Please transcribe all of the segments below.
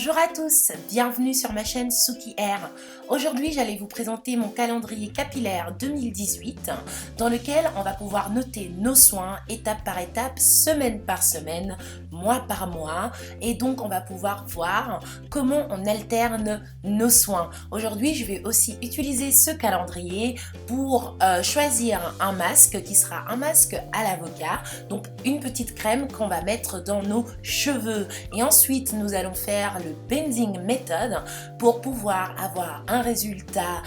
Bonjour à tous, bienvenue sur ma chaîne Suki Hair. Aujourd'hui, j'allais vous présenter mon calendrier capillaire 2018 dans lequel on va pouvoir noter nos soins étape par étape, semaine par semaine, mois par mois, et donc on va pouvoir voir comment on alterne nos soins. Aujourd'hui, je vais aussi utiliser ce calendrier pour choisir un masque qui sera un masque à l'avocat, donc une petite crème qu'on va mettre dans nos cheveux, et ensuite nous allons faire le bending method pour pouvoir avoir un résultat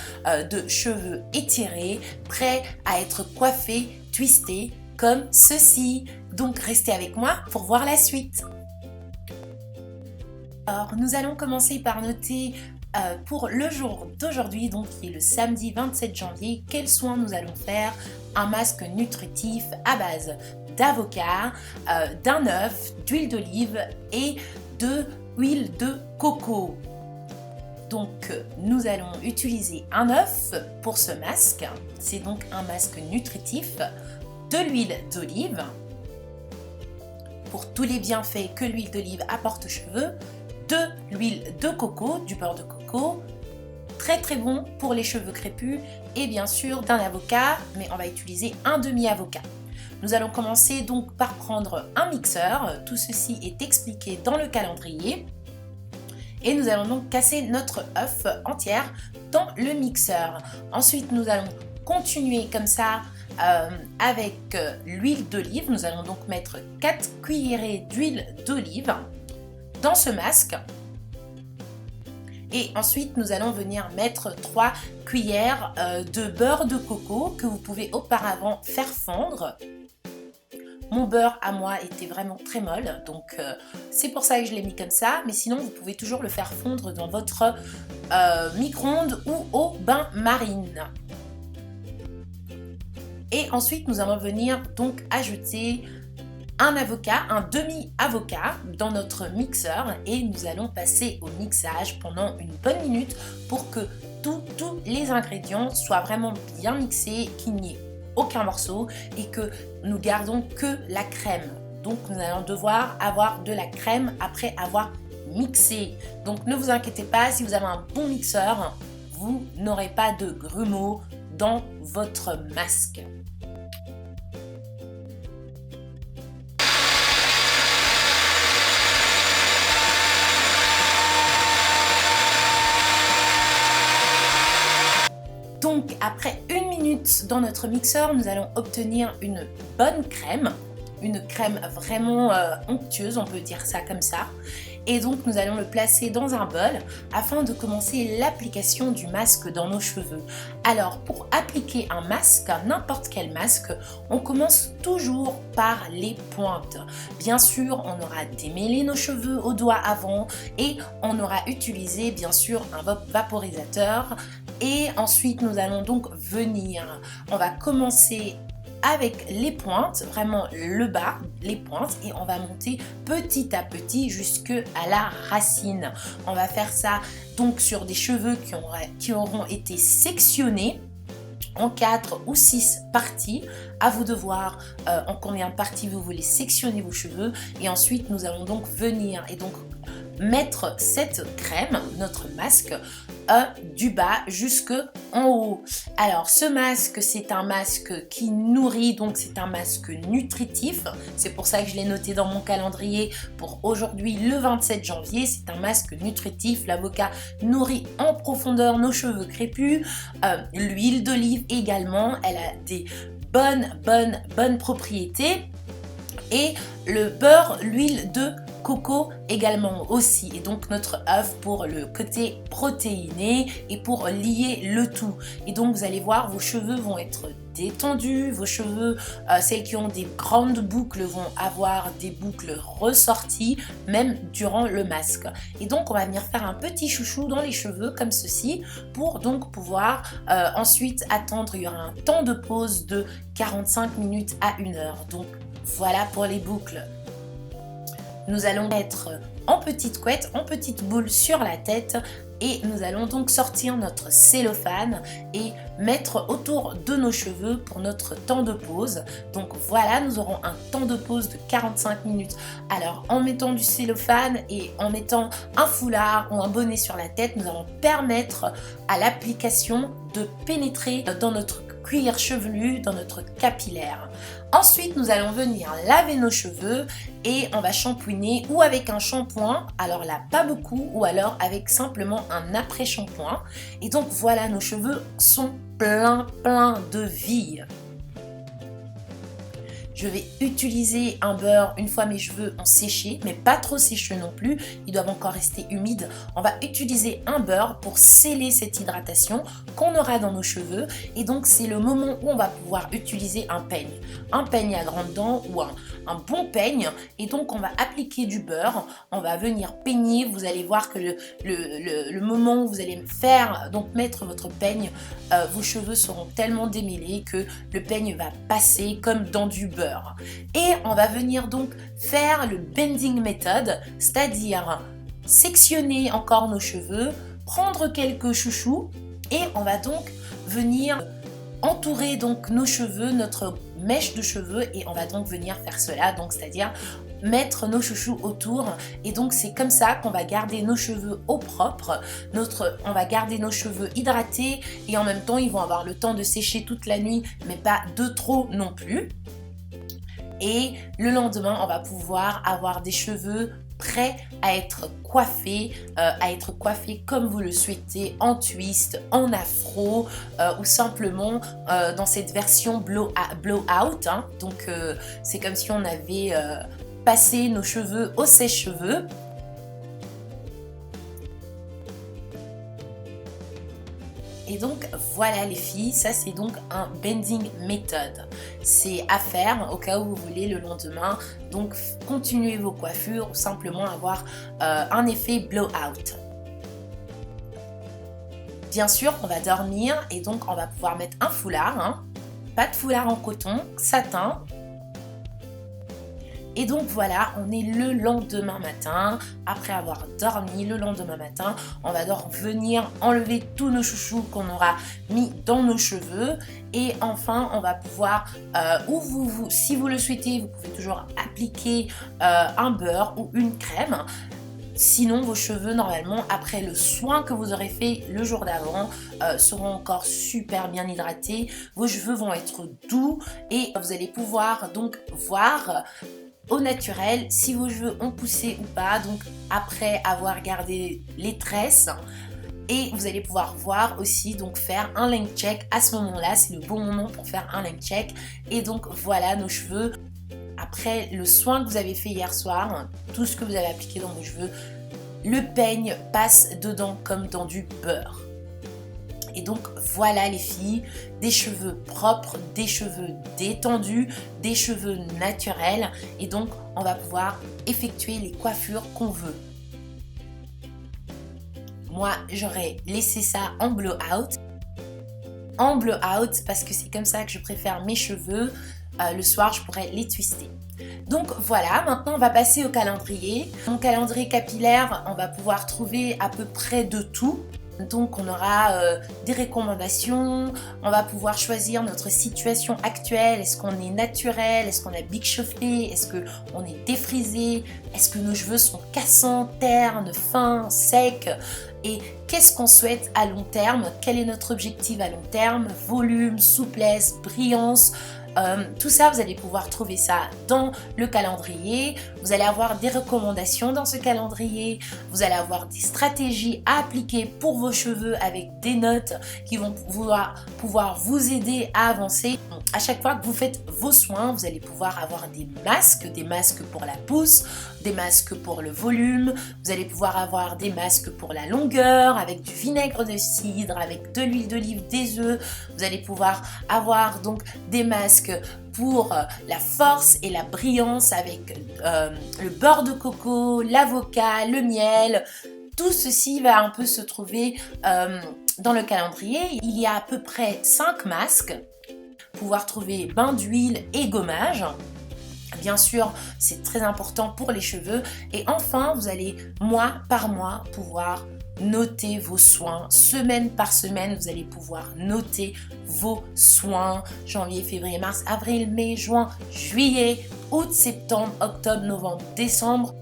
de cheveux étirés, prêts à être coiffés, twistés comme ceci. Donc restez avec moi pour voir la suite. Alors nous allons commencer par noter pour le jour d'aujourd'hui, donc qui est le samedi 27 janvier, quels soins nous allons faire. Un masque nutritif à base d'avocat, d'un œuf, d'huile d'olive et de huile de coco. Donc nous allons utiliser un œuf pour ce masque, c'est donc un masque nutritif, de l'huile d'olive pour tous les bienfaits que l'huile d'olive apporte aux cheveux, de l'huile de coco, du beurre de coco, très très bon pour les cheveux crépus, et bien sûr d'un avocat, mais on va utiliser un demi-avocat. Nous allons commencer donc par prendre un mixeur, tout ceci est expliqué dans le calendrier, et nous allons donc casser notre œuf entière dans le mixeur. Ensuite nous allons continuer comme ça avec l'huile d'olive. Nous allons donc mettre 4 cuillerées d'huile d'olive dans ce masque. Et ensuite, nous allons venir mettre 3 cuillères de beurre de coco que vous pouvez auparavant faire fondre. Mon beurre à moi était vraiment très molle, donc c'est pour ça que je l'ai mis comme ça. Mais sinon, vous pouvez toujours le faire fondre dans votre micro-ondes ou au bain-marine. Et ensuite, nous allons venir donc ajouter un avocat, un demi-avocat dans notre mixeur, et nous allons passer au mixage pendant une bonne minute pour que tous les ingrédients soient vraiment bien mixés, qu'il n'y ait aucun morceau et que nous gardons que la crème. Donc nous allons devoir avoir de la crème après avoir mixé. Donc ne vous inquiétez pas, si vous avez un bon mixeur, vous n'aurez pas de grumeaux dans votre masque. Donc après une minute dans notre mixeur, nous allons obtenir une bonne crème, une crème vraiment onctueuse, on peut dire ça comme ça. Et donc nous allons le placer dans un bol afin de commencer l'application du masque dans nos cheveux. Alors pour appliquer un masque, n'importe quel masque, on commence toujours par les pointes. Bien sûr, on aura démêlé nos cheveux au doigt avant et on aura utilisé bien sûr un vaporisateur. Et ensuite nous allons donc venir, on va commencer avec les pointes, vraiment le bas, les pointes, et on va monter petit à petit jusque à la racine. On va faire ça donc sur des cheveux qui auront été sectionnés en 4 ou 6 parties. À vous de voir en combien de parties vous voulez sectionner vos cheveux. Et ensuite nous allons donc venir et donc mettre cette crème, notre masque, du bas jusque en haut. Alors ce masque, c'est un masque qui nourrit, donc c'est un masque nutritif. C'est pour ça que je l'ai noté dans mon calendrier pour aujourd'hui le 27 janvier. C'est un masque nutritif. L'avocat nourrit en profondeur nos cheveux crépus. L'huile d'olive également, elle a des bonnes propriétés. Et le beurre, l'huile de coco également aussi, et donc notre œuf pour le côté protéiné et pour lier le tout. Et donc vous allez voir, vos cheveux vont être détendus, vos cheveux, celles qui ont des grandes boucles vont avoir des boucles ressorties même durant le masque. Et donc on va venir faire un petit chouchou dans les cheveux comme ceci pour donc pouvoir ensuite attendre. Il y aura un temps de pause de 45 minutes à 1 heure. Donc voilà pour les boucles. Nous allons mettre en petite couette, en petite boule sur la tête, Et nous allons donc sortir notre cellophane et mettre autour de nos cheveux pour notre temps de pause. Donc voilà, nous aurons un temps de pause de 45 minutes. Alors en mettant du cellophane et en mettant un foulard ou un bonnet sur la tête, nous allons permettre à l'application de pénétrer dans notre cuir chevelu, dans notre capillaire. Ensuite, nous allons venir laver nos cheveux et on va shampouiner ou avec un shampoing, alors là pas beaucoup, ou alors avec simplement un après-shampoing. Et donc voilà, nos cheveux sont plein de vie. Je vais utiliser un beurre une fois mes cheveux ont séché, mais pas trop séchés non plus, ils doivent encore rester humides. On va utiliser un beurre pour sceller cette hydratation qu'on aura dans nos cheveux et donc c'est le moment où on va pouvoir utiliser un peigne. Un peigne à grandes dents ou un bon peigne et donc on va appliquer du beurre, on va venir peigner, vous allez voir que le moment où vous allez faire, donc mettre votre peigne, vos cheveux seront tellement démêlés que le peigne va passer comme dans du beurre. Et on va venir donc faire le bending method, c'est-à-dire sectionner encore nos cheveux, prendre quelques chouchous et on va donc venir entourer donc nos cheveux, notre mèche de cheveux et on va donc venir faire cela, donc c'est-à-dire mettre nos chouchous autour et donc c'est comme ça qu'on va garder nos cheveux au propre, on va garder nos cheveux hydratés et en même temps ils vont avoir le temps de sécher toute la nuit mais pas de trop non plus. Et le lendemain, on va pouvoir avoir des cheveux prêts à être coiffés comme vous le souhaitez, en twist, en afro ou simplement dans cette version blow out. Hein. Donc c'est comme si on avait passé nos cheveux au sèche-cheveux. Et donc voilà les filles, ça c'est donc un bending method. C'est à faire au cas où vous voulez le lendemain. Donc continuez vos coiffures ou simplement avoir un effet blowout. Bien sûr on va dormir et donc on va pouvoir mettre un foulard. Hein. Pas de foulard en coton, satin. Et donc voilà, on est le lendemain matin, après avoir dormi le lendemain matin, on va donc venir enlever tous nos chouchous qu'on aura mis dans nos cheveux. Et enfin, on va pouvoir, si vous le souhaitez, vous pouvez toujours appliquer un beurre ou une crème. Sinon, vos cheveux, normalement, après le soin que vous aurez fait le jour d'avant, seront encore super bien hydratés. Vos cheveux vont être doux et vous allez pouvoir donc voir au naturel si vos cheveux ont poussé ou pas, donc après avoir gardé les tresses. Et vous allez pouvoir voir aussi, donc faire un length check à ce moment-là, c'est le bon moment pour faire un length check. Et donc voilà nos cheveux. Après le soin que vous avez fait hier soir, tout ce que vous avez appliqué dans vos cheveux, le peigne passe dedans comme dans du beurre. Et donc voilà les filles, des cheveux propres, des cheveux détendus, des cheveux naturels. Et donc on va pouvoir effectuer les coiffures qu'on veut. Moi j'aurais laissé ça en blowout. En blowout parce que c'est comme ça que je préfère mes cheveux. Le soir je pourrais les twister. Donc voilà, maintenant on va passer au calendrier. Mon calendrier capillaire, on va pouvoir trouver à peu près de tout. Donc on aura des recommandations, on va pouvoir choisir notre situation actuelle, est-ce qu'on est naturel, est-ce qu'on a big chauffé, est-ce qu'on est défrisé, est-ce que nos cheveux sont cassants, ternes, fins, secs et qu'est-ce qu'on souhaite à long terme, quel est notre objectif à long terme, volume, souplesse, brillance. Tout ça, vous allez pouvoir trouver ça dans le calendrier. Vous allez avoir des recommandations dans ce calendrier. Vous allez avoir des stratégies à appliquer pour vos cheveux avec des notes qui vont pouvoir vous aider à avancer. À chaque fois que vous faites vos soins, vous allez pouvoir avoir des masques pour la pousse, des masques pour le volume. Vous allez pouvoir avoir des masques pour la longueur avec du vinaigre de cidre, avec de l'huile d'olive, des œufs. Vous allez pouvoir avoir donc des masques pour la force et la brillance avec le beurre de coco, l'avocat, le miel. Tout ceci va un peu se trouver dans le calendrier. Il y a à peu près 5 masques. Pouvoir trouver bain d'huile et gommage. Bien sûr, c'est très important pour les cheveux. Et enfin, vous allez mois par mois pouvoir notez vos soins. Semaine par semaine, vous allez pouvoir noter vos soins. Janvier, février, mars, avril, mai, juin, juillet, août, septembre, octobre, novembre, décembre.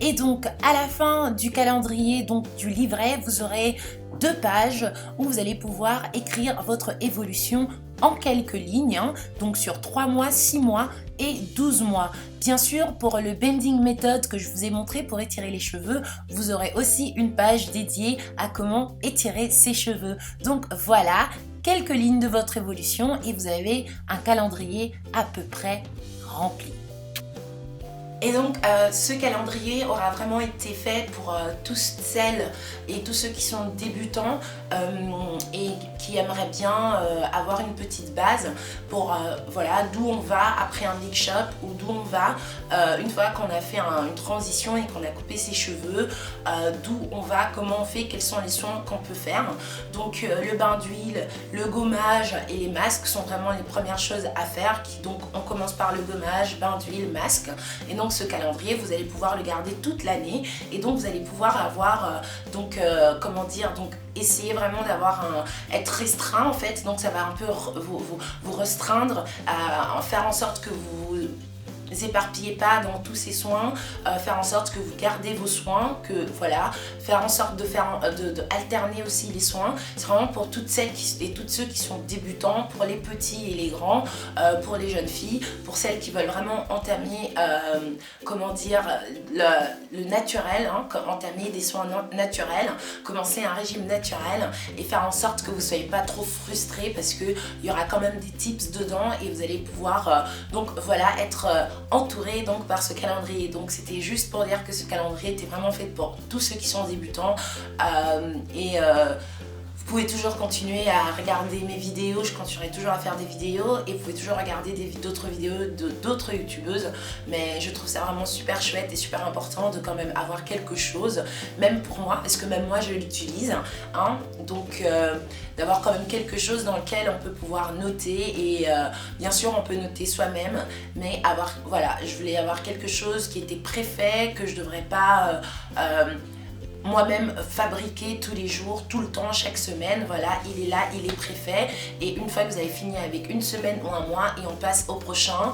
Et donc à la fin du calendrier, donc du livret, vous aurez 2 pages où vous allez pouvoir écrire votre évolution en quelques lignes, hein, donc sur 3 mois, 6 mois et 12 mois. Bien sûr, pour le bending method que je vous ai montré pour étirer les cheveux, vous aurez aussi une page dédiée à comment étirer ses cheveux. Donc voilà, quelques lignes de votre évolution et vous avez un calendrier à peu près rempli. Et donc ce calendrier aura vraiment été fait pour tous celles et tous ceux qui sont débutants et qui aimeraient bien avoir une petite base pour voilà, d'où on va après un mix shop ou d'où on va une fois qu'on a fait une transition et qu'on a coupé ses cheveux, d'où on va, comment on fait, quels sont les soins qu'on peut faire. Donc le bain d'huile, le gommage et les masques sont vraiment les premières choses à faire. Donc on commence par le gommage, bain d'huile, masque. Et donc ce calendrier, vous allez pouvoir le garder toute l'année et donc vous allez pouvoir avoir comment dire, donc essayer vraiment d'avoir être restreint en fait, donc ça va un peu vous restreindre, faire en sorte que vous éparpillez pas dans tous ces soins, faire en sorte que vous gardez vos soins, que voilà, faire en sorte de alterner aussi les soins. C'est vraiment pour toutes celles et tous ceux qui sont débutants, pour les petits et les grands, pour les jeunes filles, pour celles qui veulent vraiment entamer comment dire, le naturel, hein, entamer des soins naturels, commencer un régime naturel et faire en sorte que vous ne soyez pas trop frustrés parce qu'il y aura quand même des tips dedans et vous allez pouvoir donc voilà, être entouré donc par ce calendrier. Donc c'était juste pour dire que ce calendrier était vraiment fait pour tous ceux qui sont débutants vous pouvez toujours continuer à regarder mes vidéos, je continuerai toujours à faire des vidéos et vous pouvez toujours regarder d'autres vidéos d'autres youtubeuses, mais je trouve ça vraiment super chouette et super important de quand même avoir quelque chose, même pour moi, parce que même moi je l'utilise, hein, donc d'avoir quand même quelque chose dans lequel on peut pouvoir noter et bien sûr on peut noter soi-même, mais voilà, je voulais avoir quelque chose qui était préfet, que je devrais pas moi-même fabriquer tous les jours, tout le temps, chaque semaine. Voilà, il est là, il est préfet et une fois que vous avez fini avec une semaine ou un mois et on passe au prochain.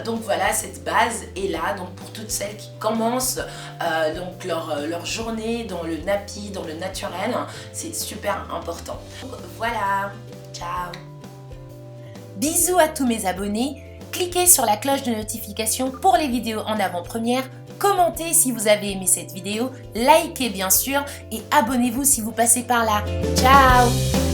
Donc voilà, cette base est là, donc pour toutes celles qui commencent donc leur journée dans le nappy, dans le naturel, c'est super important. Donc, voilà, ciao. Bisous à tous mes abonnés, cliquez sur la cloche de notification pour les vidéos en avant-première. Commentez si vous avez aimé cette vidéo, likez bien sûr et abonnez-vous si vous passez par là. Ciao!